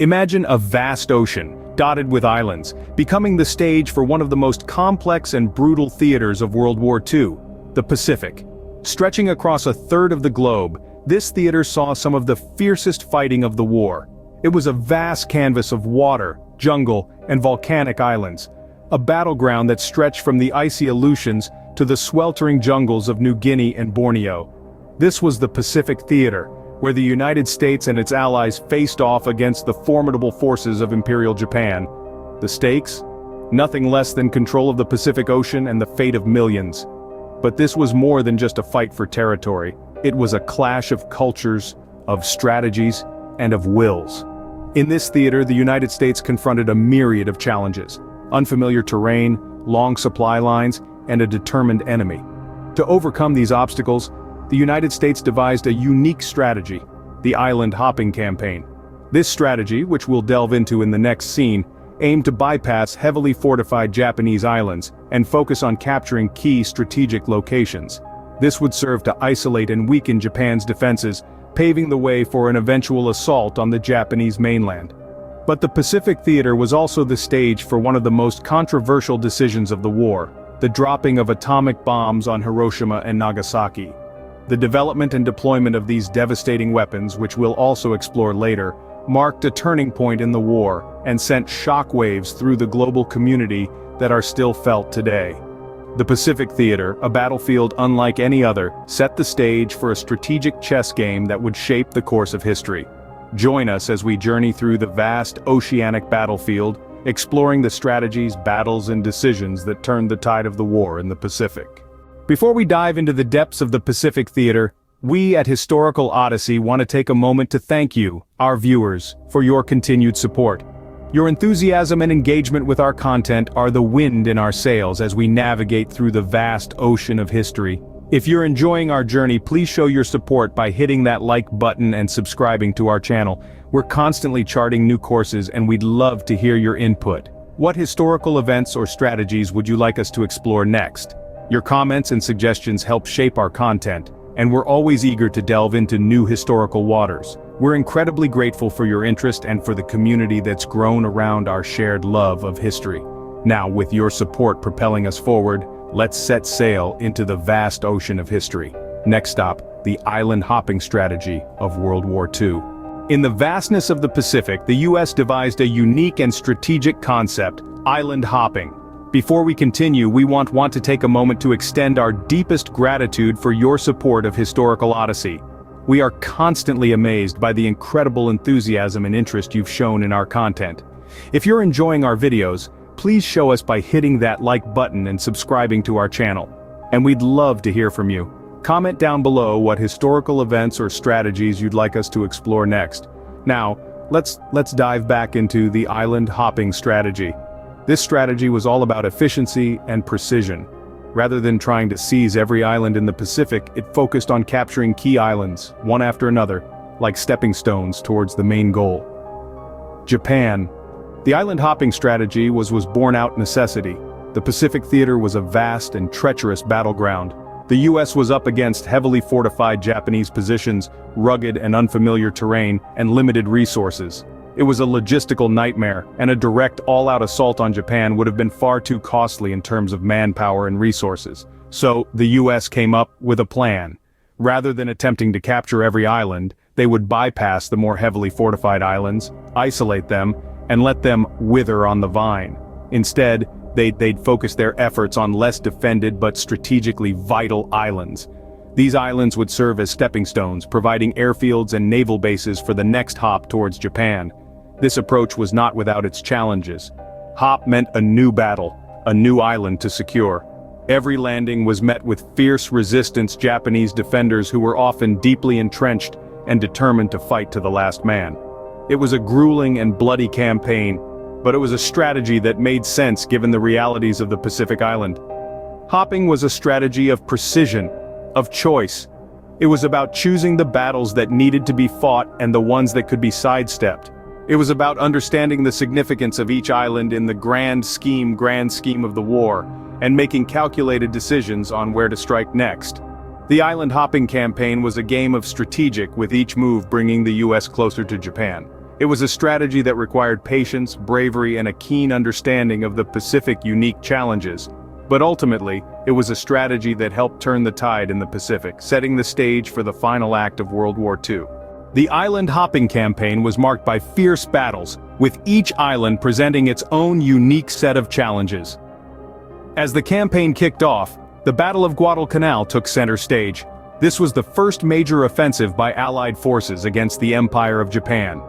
Imagine a vast ocean, dotted with islands, becoming the stage for one of the most complex and brutal theaters of World War II, the Pacific. Stretching across a third of the globe, this theater saw some of the fiercest fighting of the war. It was a vast canvas of water, jungle, and volcanic islands, a battleground that stretched from the icy Aleutians to the sweltering jungles of New Guinea and Borneo. This was the Pacific Theater, where the United States and its allies faced off against the formidable forces of Imperial Japan. The stakes? Nothing less than control of the Pacific Ocean and the fate of millions. But this was more than just a fight for territory. It was a clash of cultures, of strategies, and of wills. In this theater, the United States confronted a myriad of challenges: unfamiliar terrain, long supply lines, and a determined enemy. To overcome these obstacles, the United States devised a unique strategy: the island hopping campaign. This strategy, which we'll delve into in the next scene, aimed to bypass heavily fortified Japanese islands and focus on capturing key strategic locations. This would serve to isolate and weaken Japan's defenses, paving the way for an eventual assault on the Japanese mainland. But the Pacific Theater was also the stage for one of the most controversial decisions of the war: the dropping of atomic bombs on Hiroshima and Nagasaki. The development and deployment of these devastating weapons, which we'll also explore later, marked a turning point in the war and sent shockwaves through the global community that are still felt today. The Pacific Theater, a battlefield unlike any other, set the stage for a strategic chess game that would shape the course of history. Join us as we journey through the vast oceanic battlefield, exploring the strategies, battles, and decisions that turned the tide of the war in the Pacific. Before we dive into the depths of the Pacific Theater, we at Historical Odyssey want to take a moment to thank you, our viewers, for your continued support. Your enthusiasm and engagement with our content are the wind in our sails as we navigate through the vast ocean of history. If you're enjoying our journey, please show your support by hitting that like button and subscribing to our channel. We're constantly charting new courses and we'd love to hear your input. What historical events or strategies would you like us to explore next? Your comments and suggestions help shape our content, and we're always eager to delve into new historical waters. We're incredibly grateful for your interest and for the community that's grown around our shared love of history. Now, with your support propelling us forward, let's set sail into the vast ocean of history. Next stop, the island hopping strategy of World War II. In the vastness of the Pacific, the US devised a unique and strategic concept: island hopping. Before we continue, we want to take a moment to extend our deepest gratitude for your support of Historical Odyssey. We are constantly amazed by the incredible enthusiasm and interest you've shown in our content. If you're enjoying our videos, please show us by hitting that like button and subscribing to our channel. And we'd love to hear from you. Comment down below what historical events or strategies you'd like us to explore next. Now, let's dive back into the island hopping strategy. This strategy was all about efficiency and precision. Rather than trying to seize every island in the Pacific, it focused on capturing key islands, one after another, like stepping stones towards the main goal. Japan. The island hopping strategy was born out necessity. The Pacific Theater was a vast and treacherous battleground. The US was up against heavily fortified Japanese positions, rugged and unfamiliar terrain, and limited resources. It was a logistical nightmare, and a direct all-out assault on Japan would have been far too costly in terms of manpower and resources. So, the US came up with a plan. Rather than attempting to capture every island, they would bypass the more heavily fortified islands, isolate them, and let them wither on the vine. Instead, they'd focus their efforts on less defended but strategically vital islands. These islands would serve as stepping stones, providing airfields and naval bases for the next hop towards Japan. This approach was not without its challenges. Hop meant a new battle, a new island to secure. Every landing was met with fierce resistance Japanese defenders who were often deeply entrenched and determined to fight to the last man. It was a grueling and bloody campaign, but it was a strategy that made sense given the realities of the Pacific Island. Hopping was a strategy of precision, of choice. It was about choosing the battles that needed to be fought and the ones that could be sidestepped. It was about understanding the significance of each island in the grand scheme of the war, and making calculated decisions on where to strike next. The island hopping campaign was a game of strategic, with each move bringing the US closer to Japan. It was a strategy that required patience, bravery, and a keen understanding of the Pacific's unique challenges. But ultimately, it was a strategy that helped turn the tide in the Pacific, setting the stage for the final act of World War II. The island hopping campaign was marked by fierce battles, with each island presenting its own unique set of challenges. As the campaign kicked off, the Battle of Guadalcanal took center stage. This was the first major offensive by Allied forces against the Empire of Japan.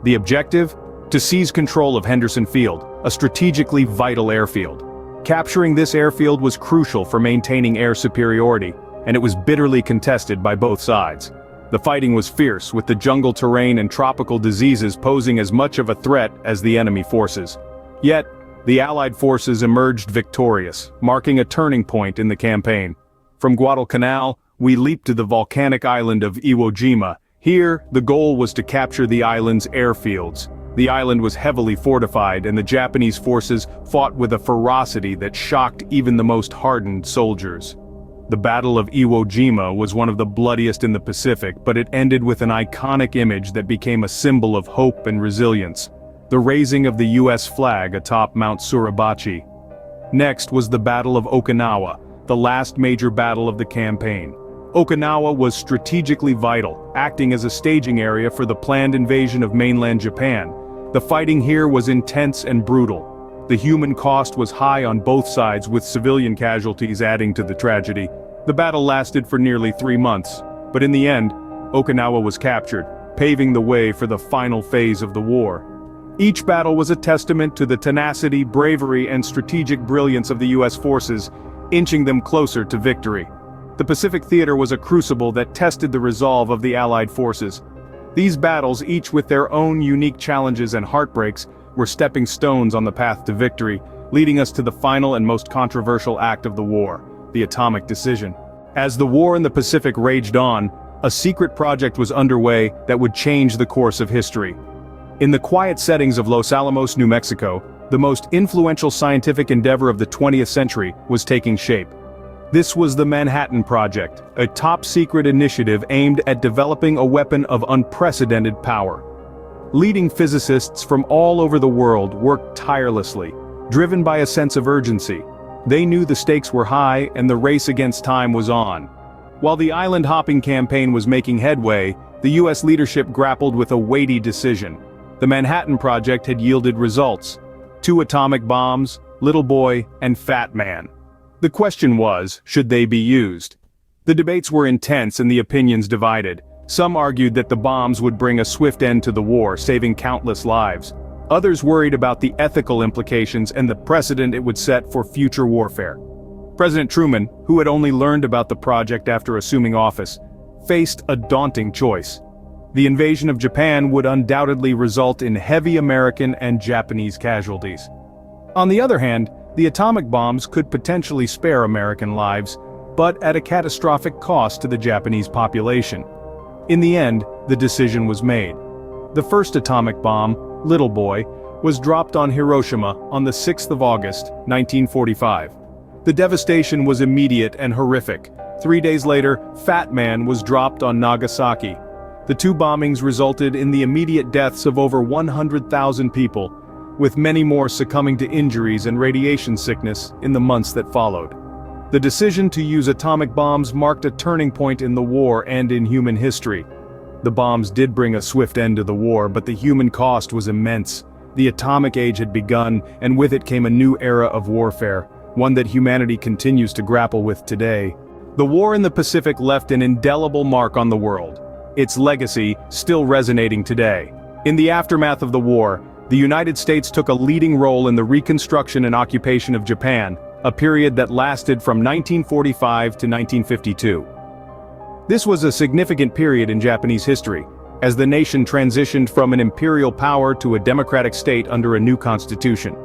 The objective? To seize control of Henderson Field, a strategically vital airfield. Capturing this airfield was crucial for maintaining air superiority, and it was bitterly contested by both sides. The fighting was fierce, with the jungle terrain and tropical diseases posing as much of a threat as the enemy forces. Yet, the Allied forces emerged victorious, marking a turning point in the campaign. From Guadalcanal, we leaped to the volcanic island of Iwo Jima. Here, the goal was to capture the island's airfields. The island was heavily fortified, and the Japanese forces fought with a ferocity that shocked even the most hardened soldiers. The Battle of Iwo Jima was one of the bloodiest in the Pacific, but it ended with an iconic image that became a symbol of hope and resilience: the raising of the U.S. flag atop Mount Suribachi. Next was the Battle of Okinawa, the last major battle of the campaign. Okinawa was strategically vital, acting as a staging area for the planned invasion of mainland Japan. The fighting here was intense and brutal. The human cost was high on both sides, with civilian casualties adding to the tragedy. The battle lasted for nearly 3 months, but in the end, Okinawa was captured, paving the way for the final phase of the war. Each battle was a testament to the tenacity, bravery, and strategic brilliance of the U.S. forces, inching them closer to victory. The Pacific Theater was a crucible that tested the resolve of the Allied forces. These battles, each with their own unique challenges and heartbreaks, were stepping stones on the path to victory, leading us to the final and most controversial act of the war, the atomic decision. As the war in the Pacific raged on, a secret project was underway that would change the course of history. In the quiet settings of Los Alamos, New Mexico, the most influential scientific endeavor of the 20th century was taking shape. This was the Manhattan Project, a top-secret initiative aimed at developing a weapon of unprecedented power. Leading physicists from all over the world worked tirelessly, driven by a sense of urgency. They knew the stakes were high and the race against time was on. While the island-hopping campaign was making headway, the U.S. leadership grappled with a weighty decision. The Manhattan Project had yielded results: 2 atomic bombs, Little Boy, and Fat Man. The question was, should they be used? The debates were intense and the opinions divided. Some argued that the bombs would bring a swift end to the war, saving countless lives. Others worried about the ethical implications and the precedent it would set for future warfare. President Truman, who had only learned about the project after assuming office, faced a daunting choice. The invasion of Japan would undoubtedly result in heavy American and Japanese casualties. On the other hand, the atomic bombs could potentially spare American lives, but at a catastrophic cost to the Japanese population. In the end, the decision was made. The first atomic bomb, Little Boy, was dropped on Hiroshima on the 6th of August, 1945. The devastation was immediate and horrific. 3 days later, Fat Man was dropped on Nagasaki. The 2 bombings resulted in the immediate deaths of over 100,000 people, with many more succumbing to injuries and radiation sickness in the months that followed. The decision to use atomic bombs marked a turning point in the war and in human history. The bombs did bring a swift end to the war, but the human cost was immense. The atomic age had begun, and with it came a new era of warfare, one that humanity continues to grapple with today. The war in the Pacific left an indelible mark on the world, its legacy still resonating today. In the aftermath of the war, the United States took a leading role in the reconstruction and occupation of Japan, a period that lasted from 1945 to 1952. This was a significant period in Japanese history, as the nation transitioned from an imperial power to a democratic state under a new constitution.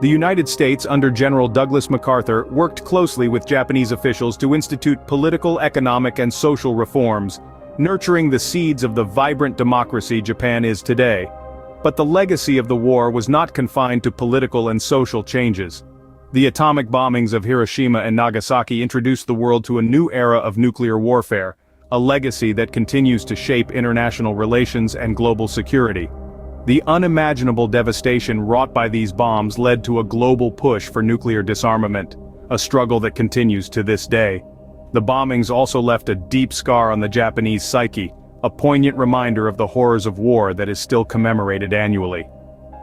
The United States, under General Douglas MacArthur, worked closely with Japanese officials to institute political, economic, and social reforms, nurturing the seeds of the vibrant democracy Japan is today. But the legacy of the war was not confined to political and social changes. The atomic bombings of Hiroshima and Nagasaki introduced the world to a new era of nuclear warfare, a legacy that continues to shape international relations and global security. The unimaginable devastation wrought by these bombs led to a global push for nuclear disarmament, a struggle that continues to this day. The bombings also left a deep scar on the Japanese psyche, a poignant reminder of the horrors of war that is still commemorated annually.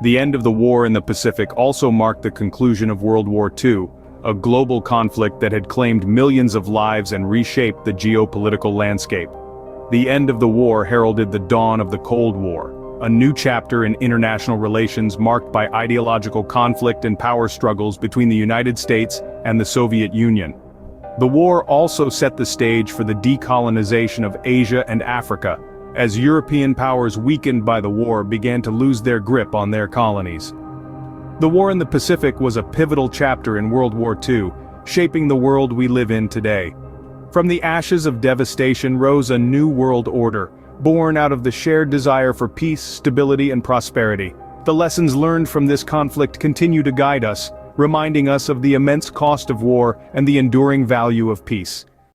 The end of the war in the Pacific also marked the conclusion of World War II, a global conflict that had claimed millions of lives and reshaped the geopolitical landscape. The end of the war heralded the dawn of the Cold War, a new chapter in international relations marked by ideological conflict and power struggles between the United States and the Soviet Union. The war also set the stage for the decolonization of Asia and Africa, as European powers weakened by the war began to lose their grip on their colonies. The war in the Pacific was a pivotal chapter in World War II, shaping the world we live in today. From the ashes of devastation rose a new world order, born out of the shared desire for peace, stability, and prosperity. The lessons learned from this conflict continue to guide us, reminding us of the immense cost of war and the enduring value of peace.